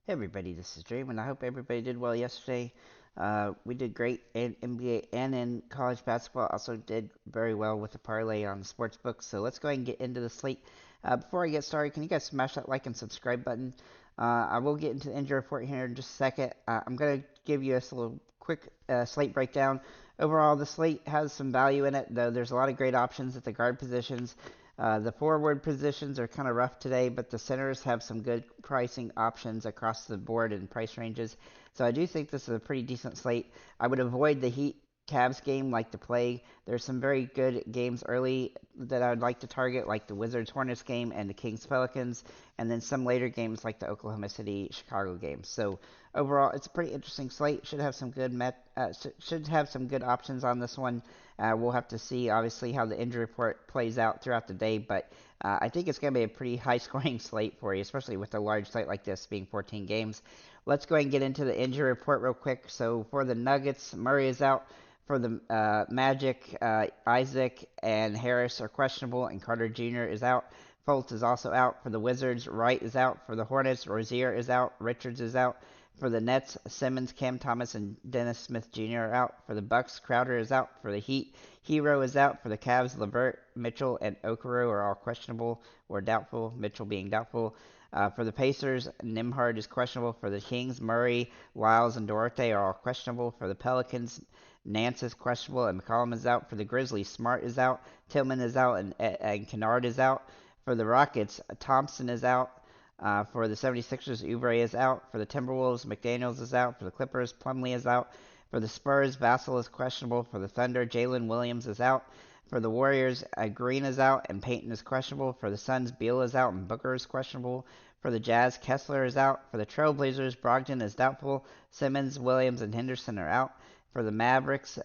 Hey everybody, this is Dream, and I hope everybody did well yesterday. We did great in NBA and in college basketball. Also did very well with the parlay on the sportsbook. So let's go ahead and get into the slate. Before I get started, can you guys smash that like and subscribe button? I will get into the injury report here in just a second. I'm going to give you a little quick slate breakdown. Overall, the slate has some value in it, though there's a lot of great options at the guard positions. The forward positions are kind of rough today, but the centers have some good pricing options across the board in price ranges. So I do think this is a pretty decent slate. I would avoid the Heat Cavs game like the play. There's some very good games early that I would like to target, like the Wizards Hornets game and the Kings Pelicans, and then some later games like the Oklahoma City Chicago game. So overall, it's a pretty interesting slate. Should have some good options on this one. We'll have to see, obviously, how the injury report plays out throughout the day, but I think it's going to be a pretty high-scoring slate for you, especially with a large slate like this being 14 games. Let's go ahead and get into the injury report real quick. So for the Nuggets, Murray is out. For the Magic, Isaac and Harris are questionable, and Carter Jr. is out. Fultz is also out. For the Wizards, Wright is out. For the Hornets, Rozier is out. Richards is out. For the Nets, Simmons, Cam Thomas, and Dennis Smith Jr. are out. For the Bucks, Crowder is out. For the Heat, Hero is out. For the Cavs, LeVert, Mitchell, and Okoro are all questionable or doubtful, Mitchell being doubtful. For the Pacers, Nimhard is questionable. For the Kings, Murray, Wiles, and Duarte are all questionable. For the Pelicans, Nance is questionable, and McCollum is out. For the Grizzlies, Smart is out. Tillman is out, and Kennard is out. For the Rockets, Thompson is out. For the 76ers, Oubre is out. For the Timberwolves, McDaniels is out. For the Clippers, Plumlee is out. For the Spurs, Vassell is questionable. For the Thunder, Jalen Williams is out. For the Warriors, Green is out and Payton is questionable. For the Suns, Beal is out and Booker is questionable. For the Jazz, Kessler is out. For the Trailblazers, Brogdon is doubtful. Simmons, Williams, and Henderson are out. For the Mavericks,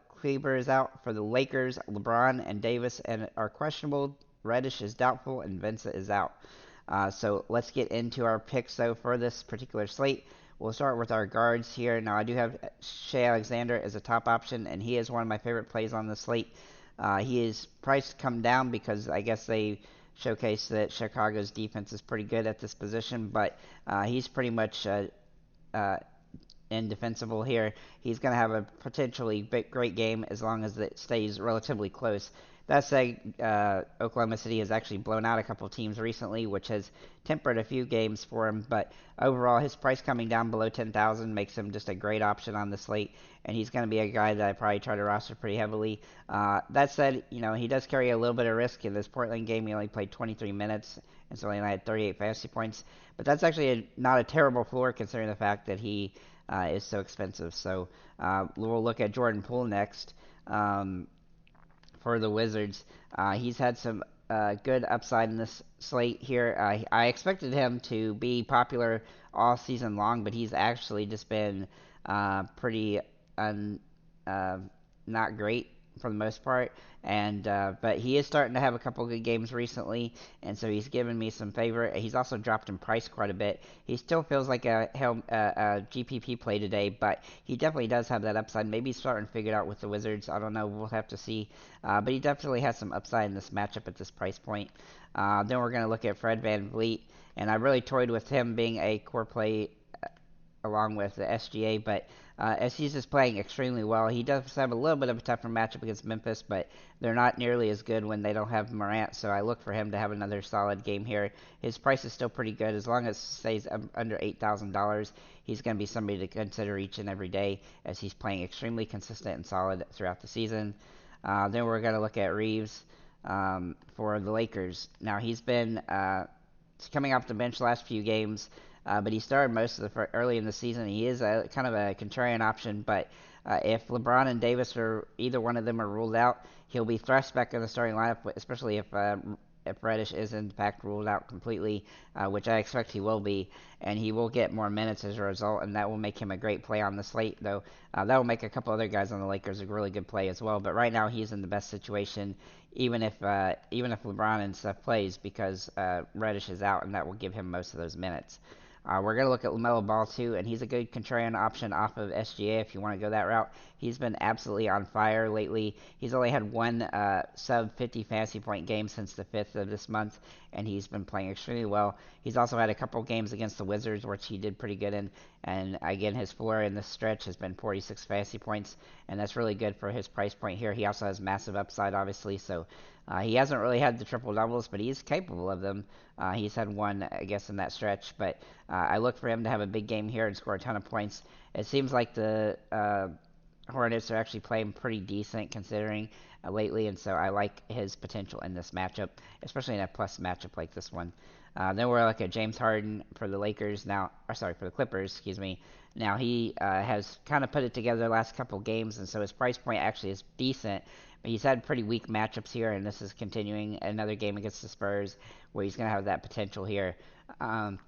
Kleber is out. For the Lakers, LeBron and Davis are questionable. Reddish is doubtful and Vincent is out. So let's get into our picks, though, for this particular slate. We'll start with our guards here. Now, I do have Shea Alexander as a top option, and he is one of my favorite plays on the slate. He is priced come down because I guess they showcase that Chicago's defense is pretty good at this position, but he's pretty much indefensible here. He's going to have a potentially great game as long as it stays relatively close. That said, Oklahoma City has actually blown out a couple teams recently, which has tempered a few games for him. But overall, his price coming down below 10,000 makes him just a great option on the slate, and he's going to be a guy that I probably try to roster pretty heavily. That said, he does carry a little bit of risk in this Portland game. He only played 23 minutes, and so he only had 38 fantasy points. But that's actually not a terrible floor considering the fact that he is so expensive. So we'll look at Jordan Poole next. For the Wizards. He's had some good upside in this slate here. I expected him to be popular all season long, but he's actually just been pretty not great for the most part. And but he is starting to have a couple good games recently, and so he's given me some favor. He's also dropped in price quite a bit. He still feels like a GPP play today, but he definitely does have that upside. Maybe he's starting to figure it out with the Wizards. I don't know. We'll have to see. But he definitely has some upside in this matchup at this price point. Then we're going to look at Fred VanVleet, and I really toyed with him being a core play along with the SGA, but as he's just playing extremely well, he does have a little bit of a tougher matchup against Memphis, but they're not nearly as good when they don't have Morant, so I look for him to have another solid game here. His price is still pretty good. As long as it stays under $8,000, he's going to be somebody to consider each and every day as he's playing extremely consistent and solid throughout the season. Then we're going to look at Reeves for the Lakers. Now, he's been coming off the bench the last few games. But he started most of the early in the season. He is kind of a contrarian option, but if LeBron and Davis or either one of them are ruled out, he'll be thrust back in the starting lineup, especially if Reddish is in fact ruled out completely, which I expect he will be, and he will get more minutes as a result, and that will make him a great play on the slate. Though that will make a couple other guys on the Lakers a really good play as well. But right now he's in the best situation, even if LeBron and stuff plays, because Reddish is out, and that will give him most of those minutes. We're going to look at LaMelo Ball too, and he's a good contrarian option off of SGA if you want to go that route. He's been absolutely on fire lately. He's only had one sub 50 fantasy point game since the 5th of this month, and he's been playing extremely well. He's also had a couple games against the Wizards, which he did pretty good in, and again, his floor in this stretch has been 46 fantasy points, and that's really good for his price point here. He also has massive upside, obviously, so he hasn't really had the triple doubles, but he's capable of them. He's had one, I guess, in that stretch, but I look for him to have a big game here and score a ton of points. It seems like the Hornets are actually playing pretty decent considering lately, and so I like his potential in this matchup, especially in a plus matchup like this one. Then we're like at James Harden for the Lakers now, or sorry, for the Clippers, excuse me. Now he has kind of put it together the last couple games, and so his price point actually is decent. But he's had pretty weak matchups here, and this is continuing another game against the Spurs where he's going to have that potential here. Um,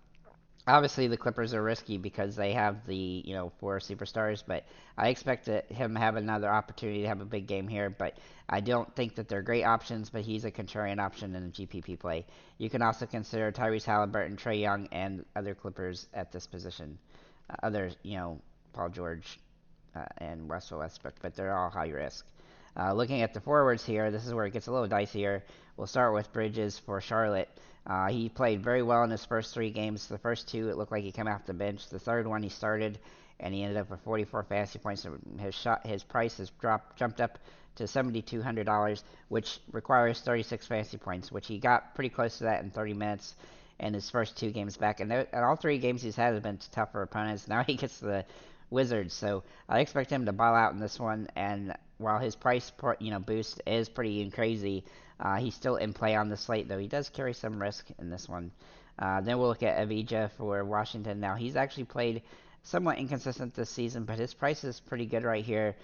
Obviously, the Clippers are risky because they have the four superstars, but I expect him to have another opportunity to have a big game here. But I don't think that they're great options, but he's a contrarian option in a GPP play. You can also consider Tyrese Halliburton, Trae Young, and other Clippers at this position. Others, Paul George and Russell Westbrook, but they're all high risk. Looking at the forwards here, this is where it gets a little dicier. We'll start with Bridges for Charlotte. He played very well in his first 3 games. The first 2, it looked like he came off the bench. The third one, he started, and he ended up with 44 fantasy points. So his price has jumped up to $7,200, which requires 36 fantasy points, which he got pretty close to that in 30 minutes in his first 2 games back. And all 3 games he's had have been tougher opponents. Now he gets the Wizards, so I expect him to ball out in this one. And while his price, boost is pretty crazy, he's still in play on the slate, though he does carry some risk in this one. Then we'll look at Avija for Washington. Now he's actually played somewhat inconsistent this season, but his price is pretty good right here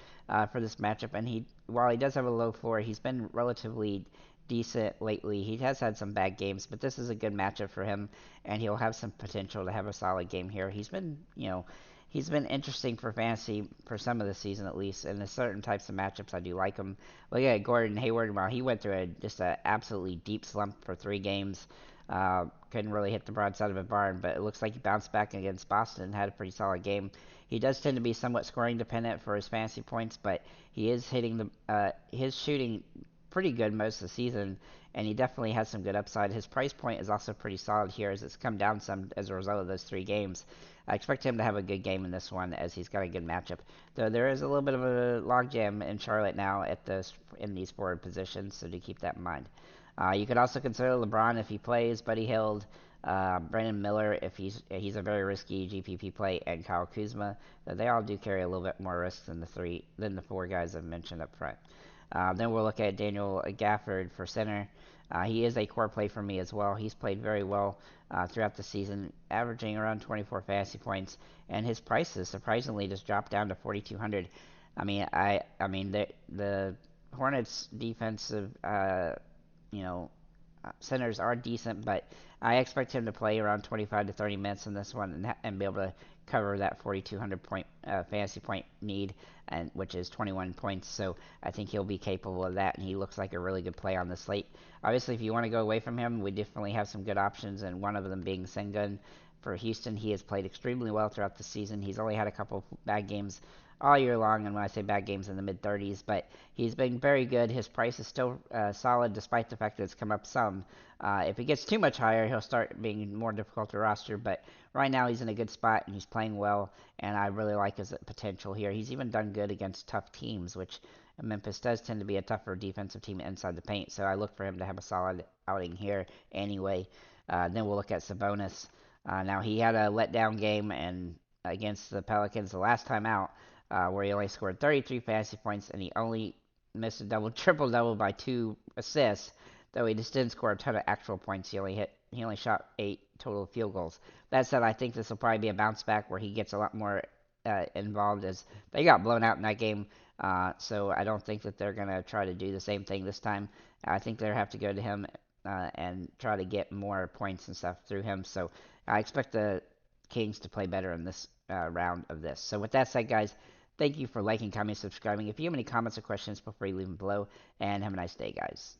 for this matchup. And while he does have a low floor, he's been relatively decent lately. He has had some bad games, but this is a good matchup for him, and he'll have some potential to have a solid game here. He's been interesting for fantasy for some of the season at least, and in certain types of matchups I do like him. Look at Gordon Hayward. While he went through just an absolutely deep slump for 3 games, couldn't really hit the broadside of a barn, but it looks like he bounced back against Boston and had a pretty solid game. He does tend to be somewhat scoring dependent for his fantasy points, but he is hitting his shooting pretty good most of the season, and he definitely has some good upside. His price point is also pretty solid here as it's come down some as a result of those 3 games. I expect him to have a good game in this one as he's got a good matchup. Though there is a little bit of a logjam in Charlotte now in these forward positions, so do keep that in mind. You could also consider LeBron if he plays, Buddy Hield, Brandon Miller if he's a very risky GPP play, and Kyle Kuzma. They all do carry a little bit more risk than the 4 guys I've mentioned up front. Then we'll look at Daniel Gafford for center. He is a core play for me as well. He's played very well throughout the season, averaging around 24 fantasy points, and his prices surprisingly just dropped down to 4,200. I mean the Hornets defensive centers are decent, but I expect him to play around 25 to 30 minutes in this one and be able to cover that 4,200 point fantasy point need, and which is 21 points. So I think he'll be capable of that, and he looks like a really good play on the slate. Obviously, if you want to go away from him, we definitely have some good options, and one of them being Sengun for Houston. He has played extremely well throughout the season. He's only had a couple bad games all year long, and when I say bad games, in the mid-30s, but he's been very good. His price is still solid despite the fact that it's come up some. If it gets too much higher, he'll start being more difficult to roster, but right now he's in a good spot and he's playing well, and I really like his potential here. He's even done good against tough teams, which Memphis does tend to be a tougher defensive team inside the paint, so I look for him to have a solid outing here anyway. Then we'll look at Sabonis. Now he had a letdown game and against the Pelicans the last time out, where he only scored 33 fantasy points and he only missed a triple double by 2 assists, though he just didn't score a ton of actual points. He only shot 8 total field goals. That said, I think this will probably be a bounce back where he gets a lot more involved, as they got blown out in that game. So I don't think that they're going to try to do the same thing this time. I think they'll have to go to him and try to get more points and stuff through him. So I expect the Kings to play better in this round of this. So with that said, guys, thank you for liking, commenting, subscribing. If you have any comments or questions, feel free to leave them below, and have a nice day, guys.